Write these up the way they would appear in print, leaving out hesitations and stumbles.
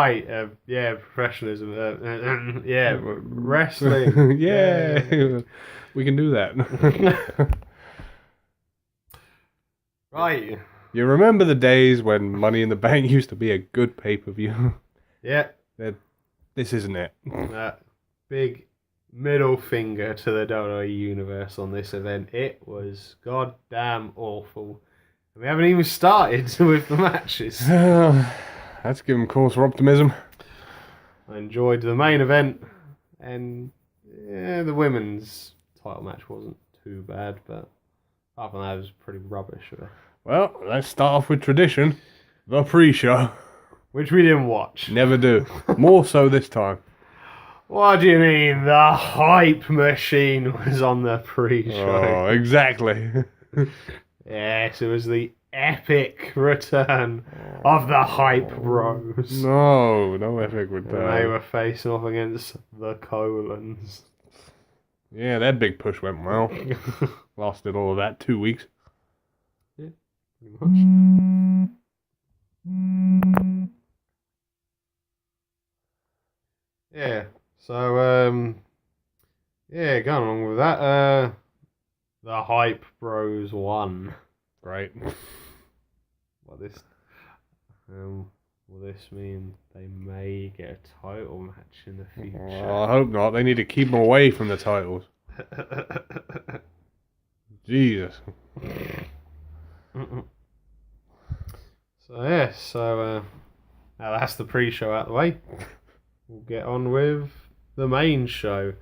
Right, yeah, professionalism. Yeah, wrestling. Yeah, we can do that. Right. You remember the days when Money in the Bank used to be a good pay-per-view? Yeah, This isn't it. that big middle finger to the WWE Universe on this event. It was goddamn awful. We haven't even started with the matches. Let's give him cause for optimism. I enjoyed the main event, and yeah, the women's title match wasn't too bad, but apart from that, it was pretty rubbish. Well, let's start off with tradition. The pre-show. Which we didn't watch. Never do. More so this time. What do you mean? The hype machine was on the pre-show. Oh, exactly. Yes, it was the epic return of the Hype Bros. No epic And they return. were facing off against the Colons. Yeah, that big push went well. Lasted all of that 2 weeks. Pretty much. Yeah, so, yeah, going along with that, the Hype Bros won. Right. What this, will this mean they may get a title match in the future? I hope not. They need to keep them away from the titles. Jesus. So now that's the pre-show out of the way. We'll get on with the main show.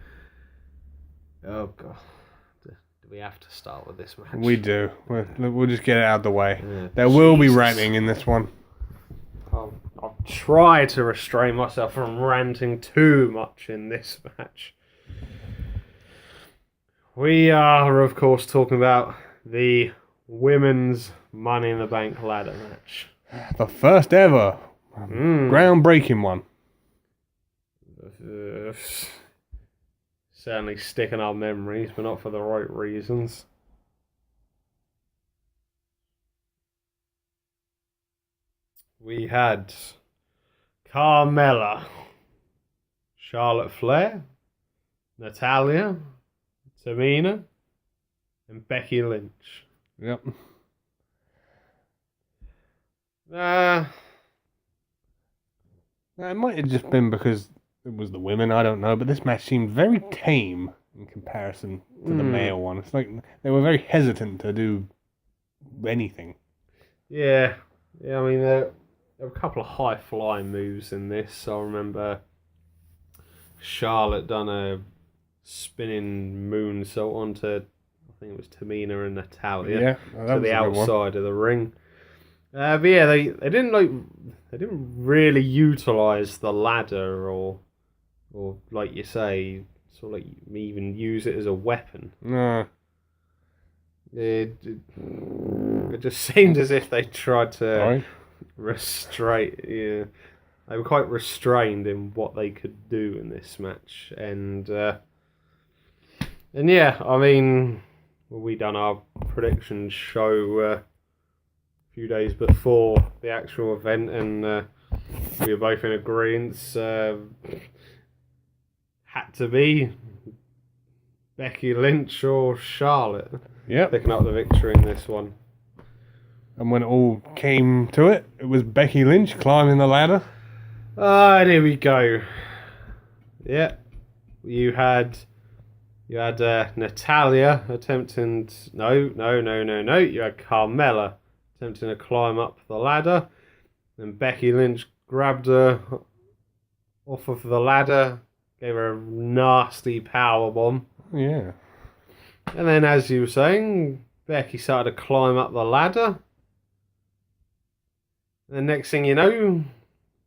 Oh god, do we have to start with this match? We do. We'll just get it out of the way. Yeah, There will be Jesus. ranting in this one. I'll try to restrain myself from ranting too much in this match. We are, of course, talking about the women's Money in the Bank ladder match. The first ever groundbreaking one. Certainly stick in our memories, but not for the right reasons. We had Carmella, Charlotte Flair, Natalya, Tamina, and Becky Lynch. Yep. It might have just been because it was the women, I don't know, but this match seemed very tame in comparison to the male one. It's like they were very hesitant to do anything. Yeah, I mean, there were a couple of high-flying moves in this. I remember Charlotte done a spinning moonsault onto, I think it was Tamina and Natalya, Yeah, to the outside of the ring. But yeah, they didn't really utilize the ladder or like you say, sort of like even use it as a weapon. No. It just seemed as if they tried to Sorry. restrain. Yeah, they were quite restrained in what they could do in this match, and yeah, I mean, we done our prediction show a few days before the actual event, and we were both in agreement. Had to be Becky Lynch or Charlotte Yep. picking up the victory in this one. And when it all came to it, it was Becky Lynch climbing the ladder. Ah, there we go. Yeah, you had Natalya attempting. No. You had Carmella attempting to climb up the ladder, and Becky Lynch grabbed her off of the ladder, gave her a nasty power bomb, Yeah. and then, as you were saying, Becky started to climb up the ladder. And the next thing you know,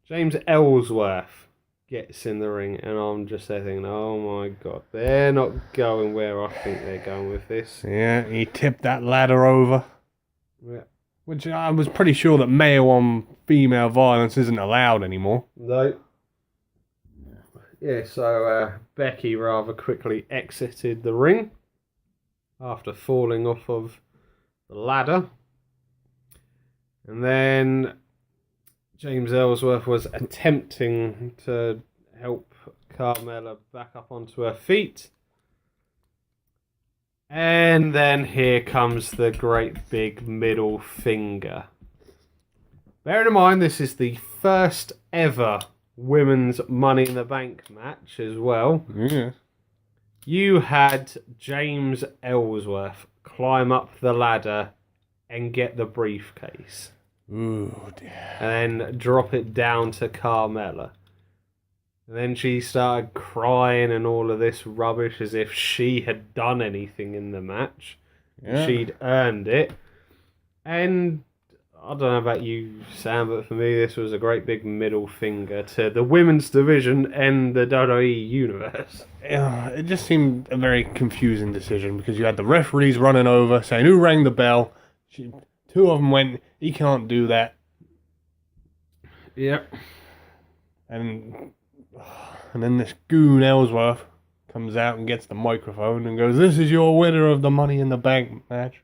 James Ellsworth gets in the ring, and I'm just there thinking, oh my god, they're not going where I think they're going with this. Yeah, he tipped that ladder over. Yeah. Which I was pretty sure that male on female violence isn't allowed anymore. No. Yeah, so Becky rather quickly exited the ring after falling off of the ladder. And then James Ellsworth was attempting to help Carmella back up onto her feet. And then here comes the great big middle finger. Bearing in mind, this is the first ever women's Money in the Bank match as well. Yeah. You had James Ellsworth climb up the ladder and get the briefcase. Ooh, dear. And then drop it down to Carmella. And then she started crying and all of this rubbish as if she had done anything in the match. Yeah. She'd earned it. And I don't know about you, Sam, but for me this was a great big middle finger to the women's division and the WWE universe. Yeah, it just seemed a very confusing decision because you had the referees running over saying who rang the bell. Two of them went, he can't do that. Yep. And then this goon Ellsworth comes out and gets the microphone and goes, "This is your winner of the Money in the Bank match."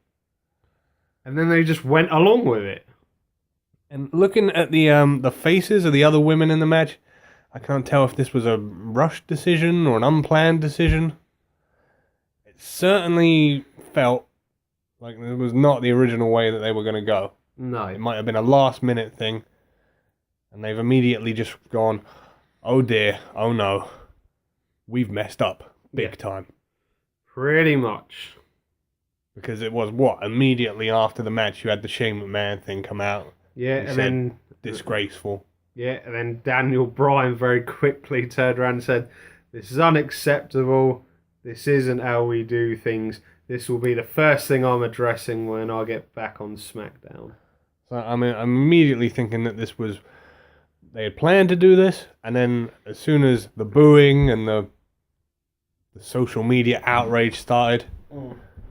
And then they just went along with it. And looking at the faces of the other women in the match, I can't tell if this was a rushed decision or an unplanned decision. It certainly felt like it was not the original way that they were going to go. No. It might have been a last minute thing. And they've immediately just gone, oh dear, oh no, we've messed up big time. Pretty much. Because it was immediately after the match you had the Shane McMahon thing come out. Yeah, and then disgraceful. Yeah, and then Daniel Bryan very quickly turned around and said, "This is unacceptable. This isn't how we do things. This will be the first thing I'm addressing when I get back on SmackDown." So I'm immediately thinking that they had planned to do this, and then as soon as the booing and the social media outrage started,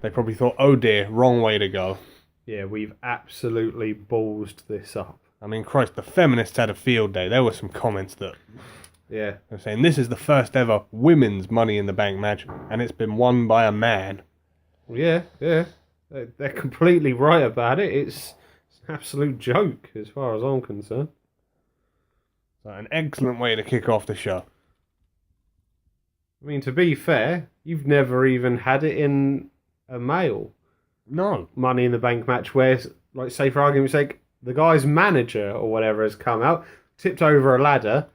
they probably thought, oh dear, wrong way to go. Yeah, we've absolutely ballsed this up. I mean, Christ, the feminists had a field day. There were some comments that Yeah. they're saying this is the first ever women's Money in the Bank match, and it's been won by a man. Yeah. They're completely right about it. It's an absolute joke as far as I'm concerned. So an excellent way to kick off the show. I mean, to be fair, you've never even had it in a male No. Money in the Bank match where, like, say for argument's sake, the guy's manager or whatever has come out, tipped over a ladder,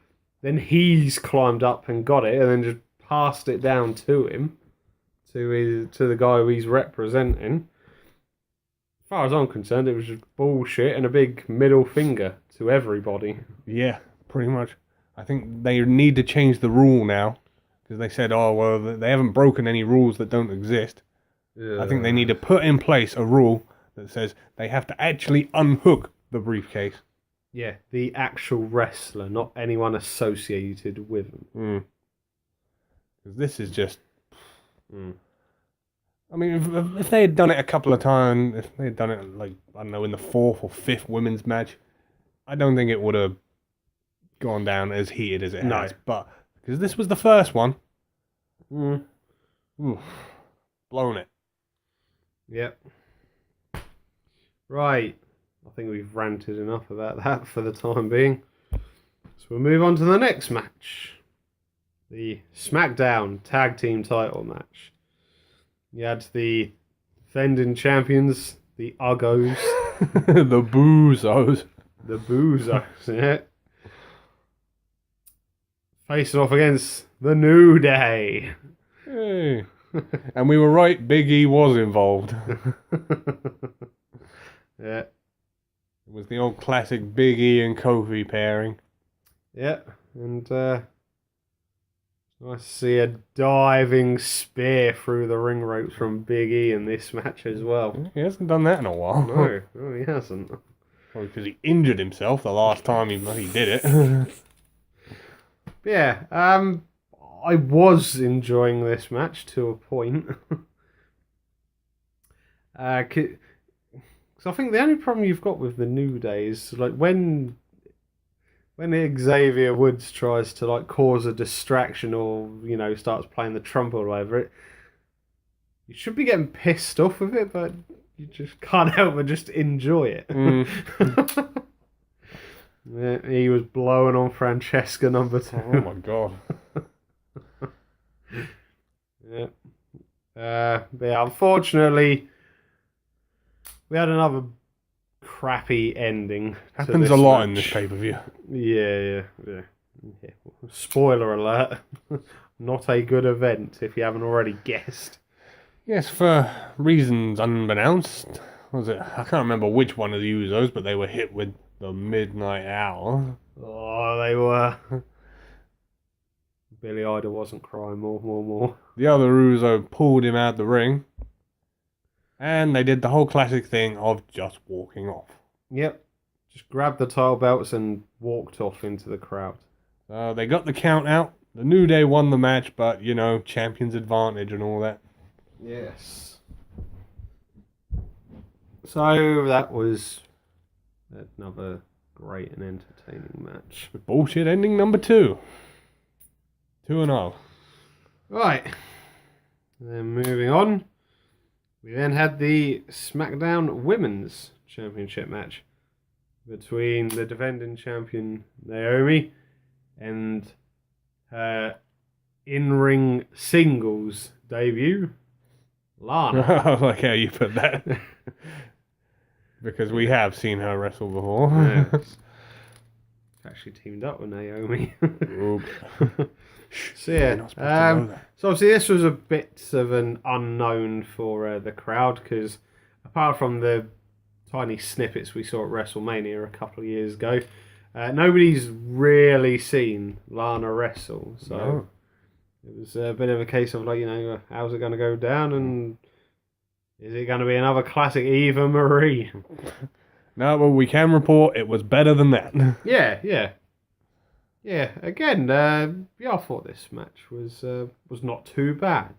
then he's climbed up and got it, and then just passed it down to him, to the guy who he's representing. As far as I'm concerned, it was just bullshit and a big middle finger to everybody. Yeah, pretty much. I think they need to change the rule now, because they said, oh, well, they haven't broken any rules that don't exist. I think they need to put in place a rule that says they have to actually unhook the briefcase. Yeah, the actual wrestler, not anyone associated with them. Because this is just... I mean, if they had done it a couple of times, if they had done it, like, I don't know, in the 4th or 5th women's match, I don't think it would have gone down as heated as it has. But, because this was the first one, blown it. Yep. Right. I think we've ranted enough about that for the time being. So we'll move on to the next match. The SmackDown Tag Team title match. You had the defending champions, the Uggos. The Boozos. The Boozos, yeah. Facing off against the New Day. Hey. And we were right, Big E was involved. Yeah. It was the old classic Big E and Kofi pairing. Yeah, and nice to see a diving spear through the ring ropes from Big E in this match as well. He hasn't done that in a while. No, he hasn't. Probably because he injured himself the last time he did it. Yeah, I was enjoying this match to a point. Because I think the only problem you've got with the New Day is, like, when Xavier Woods tries to, like, cause a distraction or, you know, starts playing the trumpet or whatever, you should be getting pissed off with it, but you just can't help but just enjoy it. Yeah, he was blowing on Francesca number 2. Oh my god. Yeah. But yeah, unfortunately, we had another crappy ending. Happens a lot in this pay-per-view. Yeah. Spoiler alert. Not a good event, if you haven't already guessed. Yes, for reasons unbeknownst. Was it? I can't remember which one of the Usos, but they were hit with the Midnight Hour. Oh, they were. Billy Idol wasn't crying more. The other Uso pulled him out the ring. And they did the whole classic thing of just walking off. Yep. Just grabbed the title belts and walked off into the crowd. They got the count out. The New Day won the match, but, you know, champion's advantage and all that. Yes. So that was another great and entertaining match. Bullshit ending number 2. 2-0. Right. Then moving on. We then had the SmackDown Women's Championship match between the defending champion Naomi and her in-ring singles debut, Lana. I like how you put that. Because we have seen her wrestle before. Yes. Actually teamed up with Naomi. So yeah, so obviously this was a bit of an unknown for the crowd, because apart from the tiny snippets we saw at WrestleMania a couple of years ago, nobody's really seen Lana wrestle. So it was a bit of a case of, like, you know, how's it going to go down, and is it going to be another classic Eva Marie? No, but we can report it was better than that. Yeah, again, I thought this match was not too bad.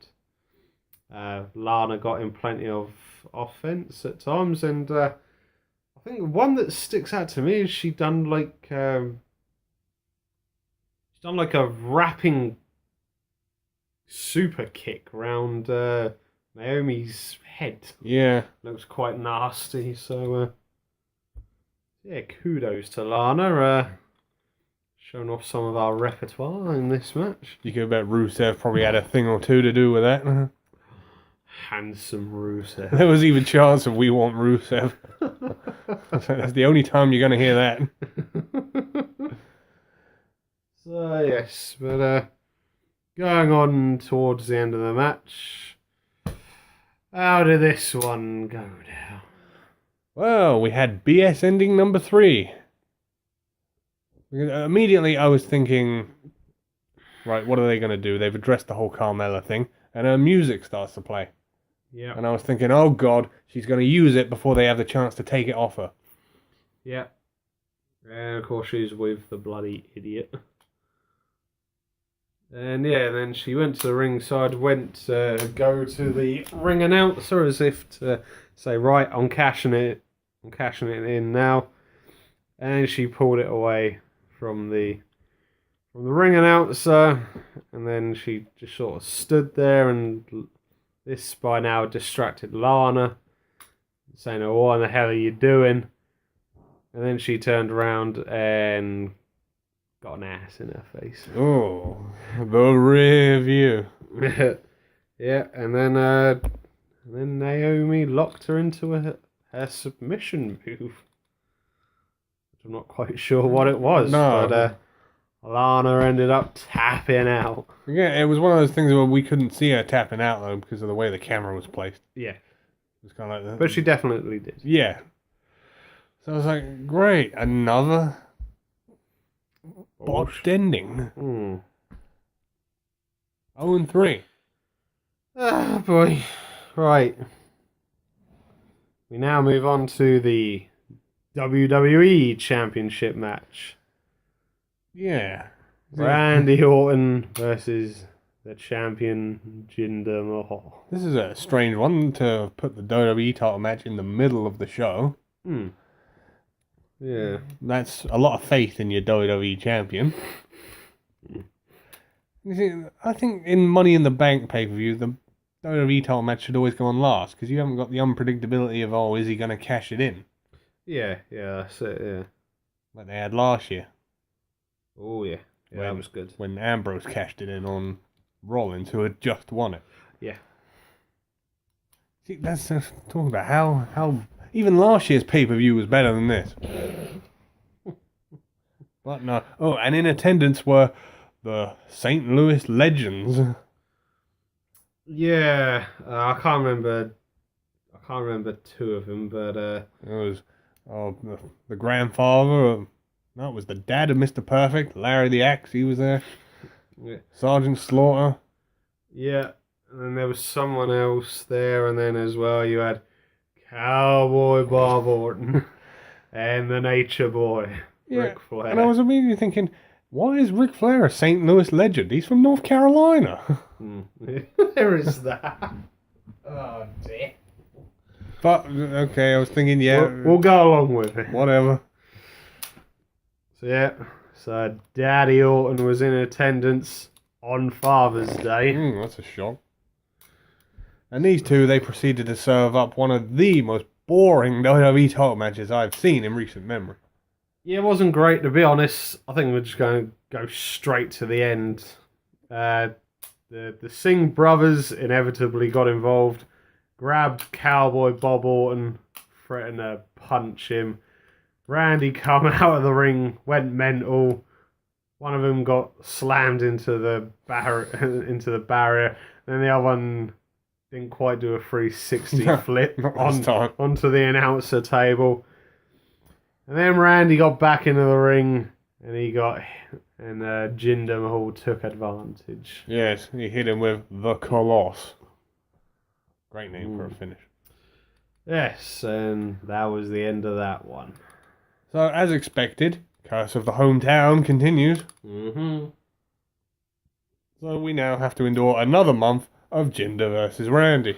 Lana got in plenty of offense at times, and I think the one that sticks out to me is she done like a wrapping super kick round Naomi's head. Yeah. Looks quite nasty, so yeah, kudos to Lana. Showing off some of our repertoire in this match. You could bet Rusev probably had a thing or two to do with that. Handsome Rusev. There was even chance of "We Want Rusev." That's the only time you're going to hear that. So yes, but going on towards the end of the match, how did this one go down? Well, we had BS ending number 3. Immediately I was thinking, right, what are they going to do? They've addressed the whole Carmella thing, and her music starts to play. Yeah. And I was thinking, oh god, she's going to use it before they have the chance to take it off her. Yeah. And of course she's with the bloody idiot. And yeah, then she went to the ringside, went to go to the ring announcer as if to say, right, I'm cashing it in now. And she pulled it away from the ring announcer, and then she just sort of stood there, and this by now distracted Lana, saying, "Oh, what the hell are you doing?" And then she turned around and got an ass in her face. Oh, the review. Yeah, and then Naomi locked her into her submission move. I'm not quite sure what it was, but Lana ended up tapping out. Yeah, it was one of those things where we couldn't see her tapping out, though, because of the way the camera was placed. Yeah. It was kind of like that. But she definitely did. Yeah. So I was like, great, another botched ending. 0-3. Oh, boy. Right. We now move on to the WWE Championship match. Yeah. Randy Orton versus the champion Jinder Mahal. This is a strange one to put the WWE title match in the middle of the show. Yeah. That's a lot of faith in your WWE champion. You see, I think in Money in the Bank pay-per-view, the WWE title match should always go on last, because you haven't got the unpredictability of, oh, is he going to cash it in? Yeah, that's it, yeah. like they had last year Oh yeah, yeah, that was good. when Ambrose cashed it in on Rollins, who had just won it. Yeah. See, that's talking about how even last year's pay-per-view was better than this. But no. Oh, and in attendance were the St. Louis Legends. Yeah, I can't remember. I can't remember two of them, but It was the grandfather. No, it was the dad of Mr. Perfect, Larry the Axe. He was there. yeah, Sergeant Slaughter. yeah. And then there was someone else there, and then as well you had Cowboy Bob Orton and the Nature Boy, Yeah, Ric Flair. and I was immediately thinking, why is Ric Flair a St. Louis legend? He's from North Carolina. There is that. Oh dear. But okay, I was thinking, yeah, We'll go along with it. whatever. So yeah, so Daddy Orton was in attendance on Father's Day. That's a shock. And these two, they proceeded to serve up one of the most boring WWE title matches I've seen in recent memory. Yeah, it wasn't great to be honest. I think we're just going to go straight to the end. The Singh brothers inevitably got involved, grabbed Cowboy Bob Orton, threatened to punch him. Randy come out of the ring, went mental. One of them got slammed into the barrier. Then the other one didn't quite do a 360 flip Not this time. onto the announcer table. And then Randy got back into the ring, and Jinder Mahal took advantage. Yes, he hit him with the Colossus. Great name for a finish. Yes, and that was the end of that one. So, as expected, Curse of the Hometown continues. Mm-hmm. So we now have to endure another month of Jinder versus Randy,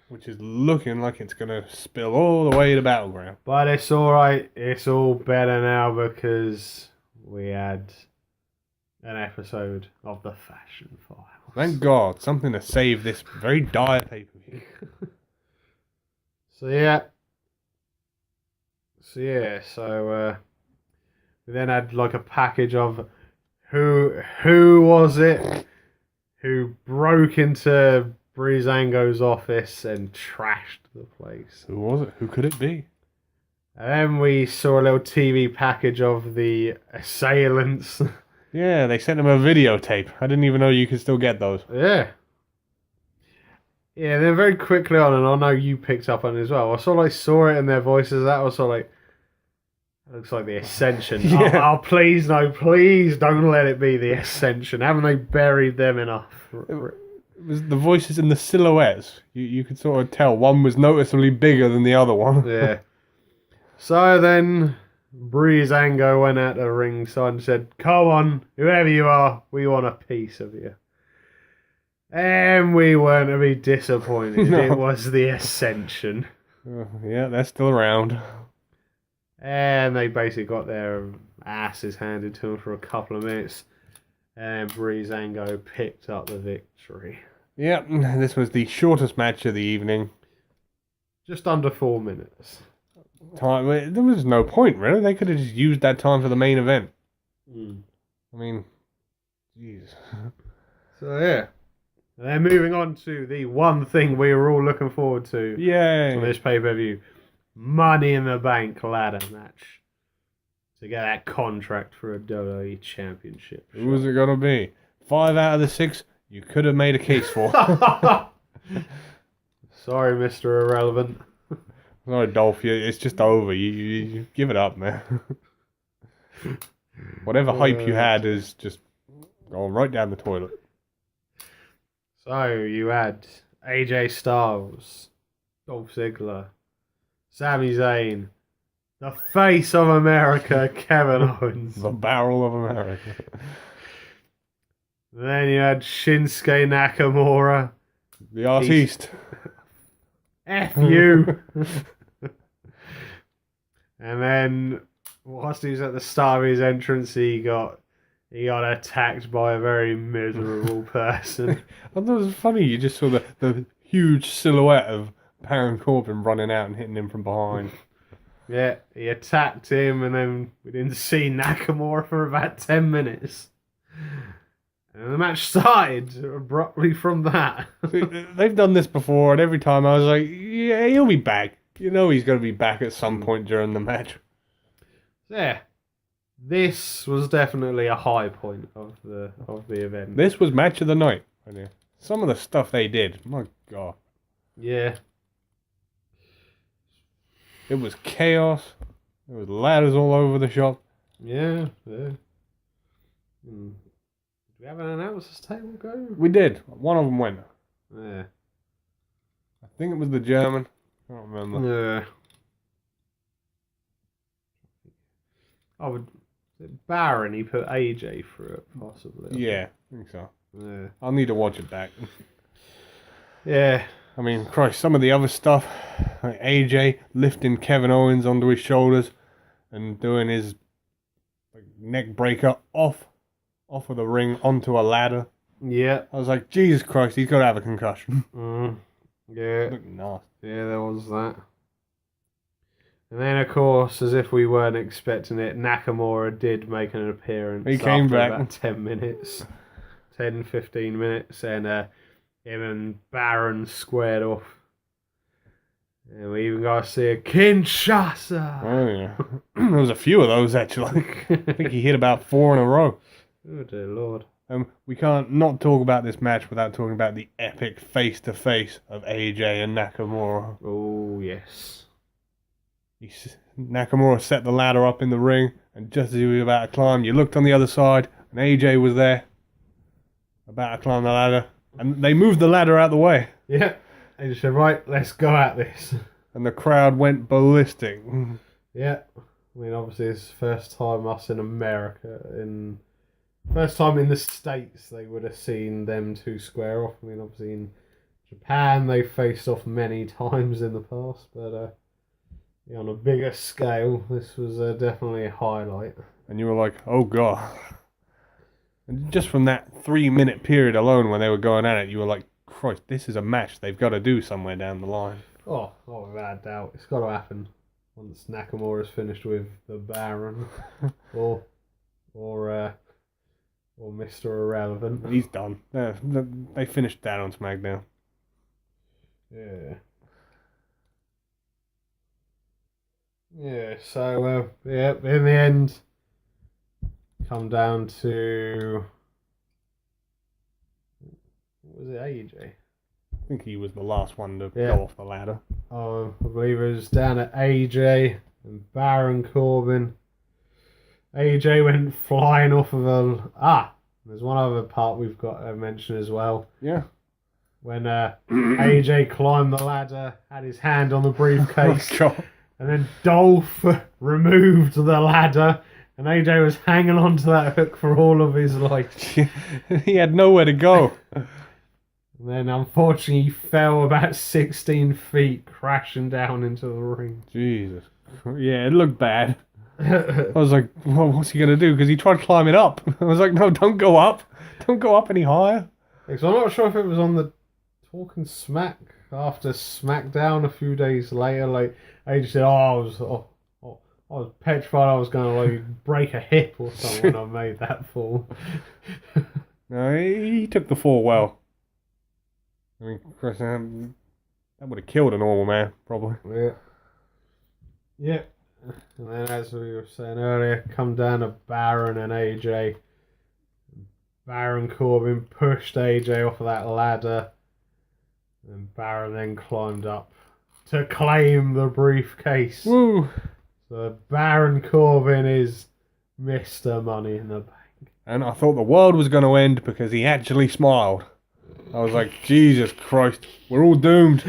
which is looking like it's going to spill all the way to Battleground. But it's alright. It's all better now because we had an episode of the Fashion Files. Thank God, something to save this very dire pay-per-view. So we then had like a package of who was it who broke into Breezango's office and trashed the place. Who was it? Who could it be? And then we saw a little TV package of the assailants. Yeah, they sent him a videotape. I didn't even know you could still get those. Yeah. Yeah, then very quickly on, and I know you picked up on it as well. I sort of saw it in their voices. That was sort of it looks like the Ascension. Yeah. Oh, please, no, please don't let it be the Ascension. Haven't they buried them enough? It was the voices and the silhouettes. You could sort of tell one was noticeably bigger than the other one. Yeah. So then Breezango went out the ring side and said, "Come on, whoever you are, we want a piece of you." And we weren't to be disappointed. No. It was the Ascension. Yeah, they're still around. And they basically got their asses handed to them for a couple of minutes. And Breezango picked up the victory. Yep, this was the shortest match of the evening. Just under 4 minutes. There was no point, really. They could have just used that time for the main event. I mean, jeez. So, yeah. And then moving on to the one thing we were all looking forward to Yay! on this pay-per-view. Money in the Bank ladder match. To get that contract for a WWE Championship. Who was it going to be? 5 out of the 6 you could have made a case for. Sorry, Mr. Irrelevant. Sorry, Dolph, it's just over. You give it up, man. Whatever hype you had is just going right down the toilet. So, you had AJ Styles, Dolph Ziggler, Sami Zayn, the face of America, Kevin Owens. The barrel of America. Then you had Shinsuke Nakamura. The artiste. F you. And then, whilst he was at the start of his entrance, he got attacked by a very miserable person. I thought it was funny. You just saw the huge silhouette of Baron Corbin running out and hitting him from behind. Yeah, he attacked him, and then we didn't see Nakamura for about 10 minutes. And the match started abruptly from that. They've done this before, and every time I was like, yeah, he'll be back. You know he's going to be back at some point during the match. Yeah, this was definitely a high point of the event. This was match of the night. Some of the stuff they did, my God. Yeah. It was chaos. There was ladders all over the shop. Yeah. Did we have an announcers table go? We did. One of them went. Yeah. I think it was the German. I don't remember. Yeah. Baron, he put AJ through it, possibly. Yeah, I think so. Yeah. I'll need to watch it back. Yeah. I mean, Christ, some of the other stuff, like AJ lifting Kevin Owens onto his shoulders and doing his neck breaker off of the ring onto a ladder. Yeah. I was like, Jesus Christ, he's got to have a concussion. Yeah. Look nasty. Yeah, there was that. And then, of course, as if we weren't expecting it, Nakamura did make an appearance. He came after back. About 10 minutes. 10, 15 minutes. And him and Baron squared off. And we even got to see a Kinshasa. Oh, yeah. There was a few of those, actually. I think he hit about 4 in a row. Oh, dear Lord. We can't not talk about this match without talking about the epic face-to-face of AJ and Nakamura. Oh, yes. Nakamura set the ladder up in the ring, and just as he was about to climb, you looked on the other side, and AJ was there, about to climb the ladder, and they moved the ladder out of the way. Yeah. They just said, right, let's go at this. And the crowd went ballistic. Yeah. I mean, obviously, it's the first time us in America, first time in the States, they would have seen them two square off. I mean, obviously, in Japan, they faced off many times in the past, but yeah, on a bigger scale, this was definitely a highlight. And you were like, oh God. And just from that 3-minute period alone when they were going at it, you were like, Christ, this is a match they've got to do somewhere down the line. Oh, without a doubt. It's got to happen once Nakamura's finished with the Baron or Mr. Irrelevant. He's done. They finished that on SmackDown. Yeah. Yeah, so, yeah, in the end, come down to... What was it, AJ? I think he was the last one to Yeah. go off the ladder. Oh, I believe it was down at AJ and Baron Corbin. AJ went flying off of there's one other part we've got to mention as well. Yeah. When AJ climbed the ladder, had his hand on the briefcase, Oh, God. and then Dolph removed the ladder, and AJ was hanging on to that hook for all of his life. He had nowhere to go. And then, unfortunately, he fell about 16 feet, crashing down into the ring. Jesus. Yeah, it looked bad. I was like, well, what's he going to do? Because he tried climbing up. I was like, no, don't go up. Don't go up any higher. So I'm not sure if it was on the Talking Smack after SmackDown a few days later. Like, AJ said, I was petrified I was going to like break a hip or something when I made that fall. No, he took the fall well. I mean, Chris, that would have killed a normal man, probably. Yeah. Yeah. And then, as we were saying earlier, come down to Baron and AJ. Baron Corbin pushed AJ off of that ladder. And Baron then climbed up to claim the briefcase. Woo! So Baron Corbin is Mr. Money in the Bank. And I thought the world was going to end because he actually smiled. I was like, Jesus Christ, we're all doomed.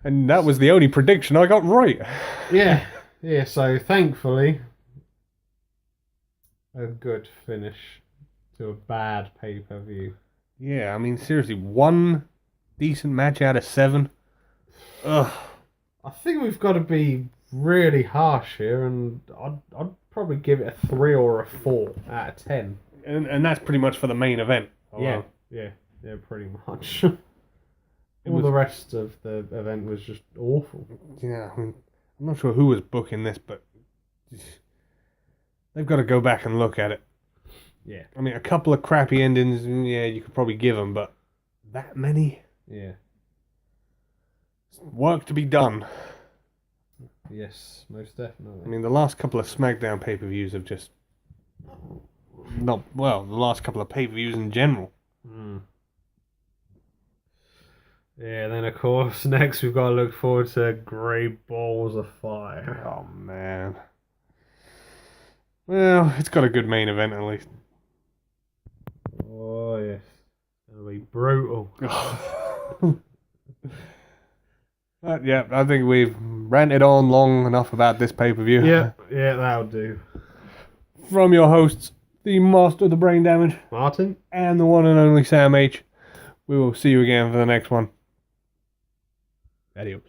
And that was the only prediction I got right. Yeah, so thankfully, a good finish to a bad pay-per-view. Yeah, I mean, seriously, one decent match out of 7. Ugh. I think we've got to be really harsh here, and I'd probably give it a 3 or a 4 out of 10. And that's pretty much for the main event. Yeah, pretty much. All the rest of the event was just awful. Yeah, I mean, I'm not sure who was booking this, but they've got to go back and look at it. Yeah. I mean, a couple of crappy endings, yeah, you could probably give them, but that many? Yeah. Work to be done. Yes, most definitely. I mean, the last couple of SmackDown pay-per-views have just not, well, the last couple of pay-per-views in general. Yeah, then of course, next we've got to look forward to Great Balls of Fire. Oh, man. Well, it's got a good main event at least. Oh, yes. It'll be brutal. But yeah, I think we've ranted on long enough about this pay-per-view. Yeah, that'll do. From your hosts, the Master of the Brain Damage, Martin? and the one and only Sam H. We will see you again for the next one. Adios.